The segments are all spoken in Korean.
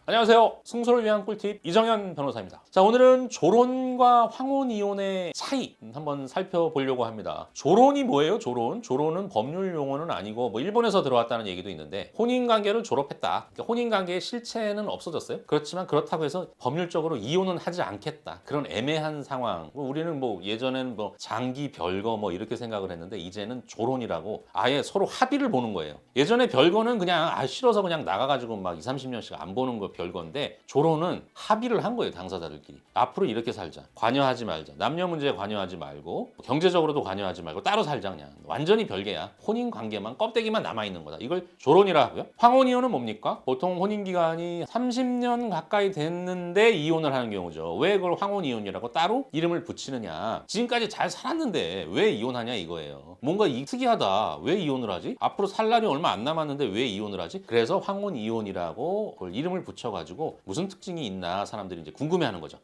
안녕하세요. 승소를 위한 꿀팁 이정현 변호사입니다. 자, 오늘은 조론과 황혼이혼의 차이 한번 살펴보려고 합니다. 조론이 뭐예요? 조론은 법률 용어는 아니고 일본에서 들어왔다는 얘기도 있는데 혼인관계를 졸업했다. 그러니까 혼인관계의 실체는 없어졌어요. 그렇지만 그렇다고 해서 법률적으로 이혼은 하지 않겠다. 그런 애매한 상황. 우리는 예전에는 장기 별거 이렇게 생각을 했는데 이제는 조론이라고 아예 서로 합의를 보는 거예요. 예전에 별거는 그냥 싫어서 그냥 나가가지고 2, 30년씩 안 보는 거 별건데 조론은 합의를 한 거예요. 당사자들끼리. 앞으로 이렇게 살자. 관여하지 말자. 남녀 문제에 관여하지 말고 경제적으로도 관여하지 말고 따로 살자. 그냥 완전히 별개야. 혼인 관계만 껍데기만 남아있는 거다. 이걸 조론이라 하고요. 황혼이혼은 뭡니까? 보통 혼인 기간이 30년 가까이 됐는데 이혼을 하는 경우죠. 왜 그걸 황혼이혼이라고 따로 이름을 붙이느냐. 지금까지 잘 살았는데 왜 이혼하냐 이거예요. 뭔가 특이하다. 왜 이혼을 하지? 앞으로 살 날이 얼마 안 남았는데 왜 이혼을 하지? 그래서 황혼이혼이라고 그걸 이름을 붙여가지고 무슨 특징이 있나 사람들이 이제 궁금해하는 거죠.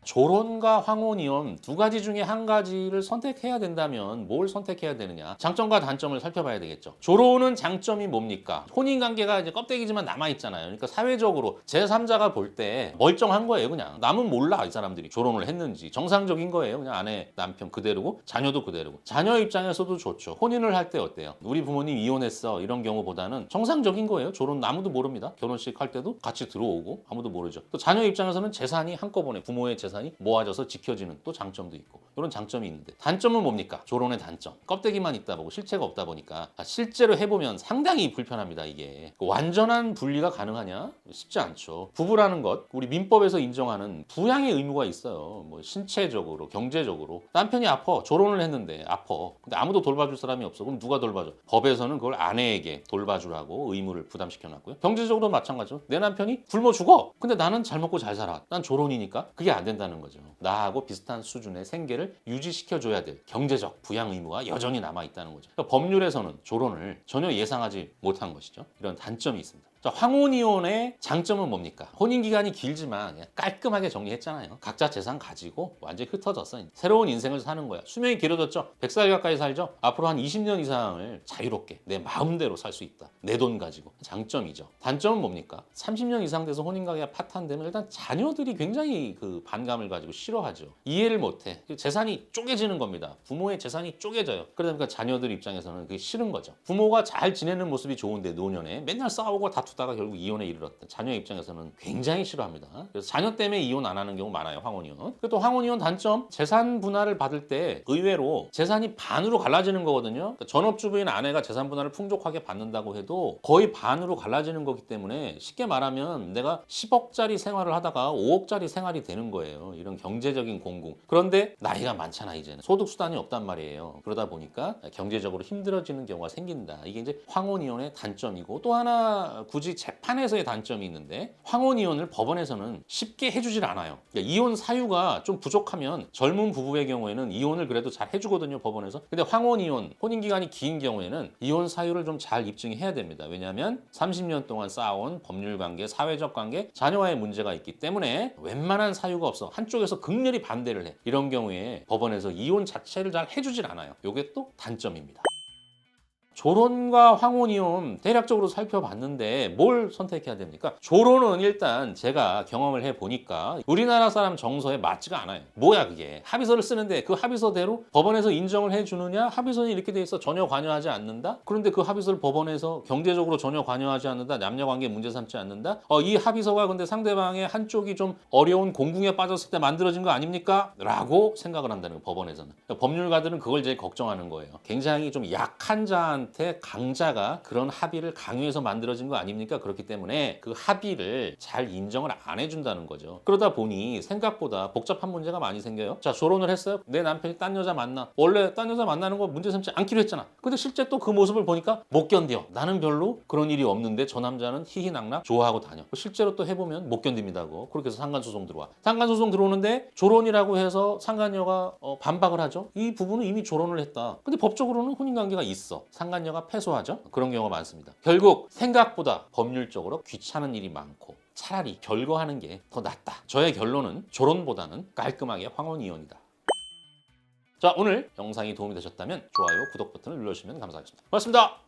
조론과 황혼이혼 두 가지 중에 한 가지를 선택해야 된다면 뭘 선택해야 되느냐? 장점과 단점을 살펴봐야 되겠죠. 조론은 장점이 뭡니까? 혼인관계가 이제 껍데기지만 남아있잖아요. 그러니까 사회적으로 제3자가 볼 때 멀쩡한 거예요. 그냥 남은 몰라 이 사람들이 조론을 했는지 정상적인 거예요. 그냥 아내 남편 그대로고 자녀도 그대로고 자녀 입장에서도 좋죠. 혼인을 할 때 어때요? 우리 부모님 이혼했어 이런 경우보다는 정상적인 거예요. 조론 아무도 모릅니다. 결혼식 할 때도 같이 들어오고 아무도 모르죠. 또 자녀 입장에서는 재산이 한꺼번에 부모의 재산이 모아져서 지켜지는 또 장점도 있고 이런 장점이 있는데 단점은 뭡니까? 조론의 단점. 껍데기만 있다 보고 실체가 없다 보니까 실제로 해보면 상당히 불편합니다. 이게 완전한 분리가 가능하냐? 쉽지 않죠. 부부라는 것 우리 민법에서 인정하는 부양의 의무가 있어요. 신체적으로 경제적으로 남편이 아파 조론을 했는데 아파 근데 아무도 돌봐줄 사람이 없어. 그럼 누가 돌봐줘? 법에서는 그걸 아내에게 돌봐주라고 의무를 부담시켜놨고요. 경제적으로도 마찬가지죠. 내 남편이 굶어 죽어. 근데 나는 잘 먹고 잘 살아. 난 조론이니까 그게 안 된다는 거죠. 나하고 비슷한 수준의 생계를 유지시켜줘야 될 경제적 부양 의무가 여전히 남아있다는 거죠. 그러니까 법률에서는 조론을 전혀 예상하지 못한 것이죠. 이런 단점이 있습니다. 자, 황혼이혼의 장점은 뭡니까? 혼인기간이 길지만 그냥 깔끔하게 정리했잖아요. 각자 재산 가지고 완전히 흩어졌어. 새로운 인생을 사는 거야. 수명이 길어졌죠? 100살 가까이 살죠? 앞으로 한 20년 이상을 자유롭게 내 마음대로 살 수 있다. 내 돈 가지고. 장점이죠. 단점은 뭡니까? 30년 이상 돼서 혼인관계가 파탄되면 일단 자녀들이 굉장히 반감을 가지고 싫어하죠. 이해를 못해. 재산이 쪼개지는 겁니다. 부모의 재산이 쪼개져요. 그러다 보니까 자녀들 입장에서는 그게 싫은 거죠. 부모가 잘 지내는 모습이 좋은데 노년에 맨날 싸우고 다투다가 결국 이혼에 이르렀다. 자녀 입장에서는 굉장히 싫어합니다. 그래서 자녀 때문에 이혼 안 하는 경우 많아요. 황혼이혼. 그리고 또 황혼이혼 단점 재산 분할을 받을 때 의외로 재산이 반으로 갈라지는 거거든요. 그러니까 전업주부인 아내가 재산 분할을 풍족하게 받는다고 해도 거의 반으로 갈라지는 거기 때문에 쉽게 말하면 내가 10억짜리 생활을 하다가 5억짜리 생활이 되는 거예요. 이런 경제적인 공공. 그런데 나이가 많잖아 이제는. 소득 수단이 없단 말이에요. 그러다 보니까 경제적으로 힘들어지는 경우가 생긴다. 이게 이제 황혼이혼의 단점이고 또 하나 굳이 재판에서의 단점이 있는데 황혼이혼을 법원에서는 쉽게 해주질 않아요. 그러니까 이혼 사유가 좀 부족하면 젊은 부부의 경우에는 이혼을 그래도 잘 해주거든요. 법원에서. 근데 황혼이혼, 혼인기간이 긴 경우에는 이혼 사유를 좀 잘 입증해야 됩니다. 왜냐하면 30년 동안 쌓아온 법률관계, 사회적 관계, 자녀와의 문제가 있기 때문에 웬만한 사유가 없어. 한쪽에서 극렬히 반대를 해. 이런 경우에 법원에서 이혼 자체를 잘 해주질 않아요. 이게 또 단점입니다. 조론과 황혼이혼 대략적으로 살펴봤는데 뭘 선택해야 됩니까? 조론은 일단 제가 경험을 해보니까 우리나라 사람 정서에 맞지가 않아요. 뭐야 그게? 합의서를 쓰는데 그 합의서대로 법원에서 인정을 해주느냐? 합의서는 이렇게 돼 있어. 전혀 관여하지 않는다? 그런데 그 합의서를 법원에서 경제적으로 전혀 관여하지 않는다? 남녀관계 문제 삼지 않는다? 이 합의서가 근데 상대방의 한쪽이 좀 어려운 공궁에 빠졌을 때 만들어진 거 아닙니까? 라고 생각을 한다는 거예요. 법원에서는. 그러니까 법률가들은 그걸 제일 걱정하는 거예요. 굉장히 좀 약한 자한테 강자가 그런 합의를 강요해서 만들어진 거 아닙니까? 그렇기 때문에 그 합의를 잘 인정을 안 해준다는 거죠. 그러다 보니 생각보다 복잡한 문제가 많이 생겨요. 자, 조론을 했어요. 내 남편이 딴 여자 만나. 원래 딴 여자 만나는 거 문제 삼지 않기로 했잖아. 근데 실제 또 그 모습을 보니까 못 견뎌. 나는 별로 그런 일이 없는데 저 남자는 희희낙낙 좋아하고 다녀. 실제로 또 해보면 못 견딥니다고. 그렇게 해서 상간소송 들어와. 상간소송 들어오는데 조론이라고 해서 상간녀가 반박을 하죠. 이 부부는 이미 조론을 했다. 근데 법적으로는 혼인관계가 있어. 상간녀가 패소하죠. 그런 경우가 많습니다. 결국 생각보다 법률적으로 귀찮은 일이 많고 차라리 결거하는 게 더 낫다. 저의 결론은 조론보다는 깔끔하게 황혼이혼이다. 자, 오늘 영상이 도움이 되셨다면 좋아요, 구독 버튼을 눌러주시면 감사하겠습니다. 고맙습니다.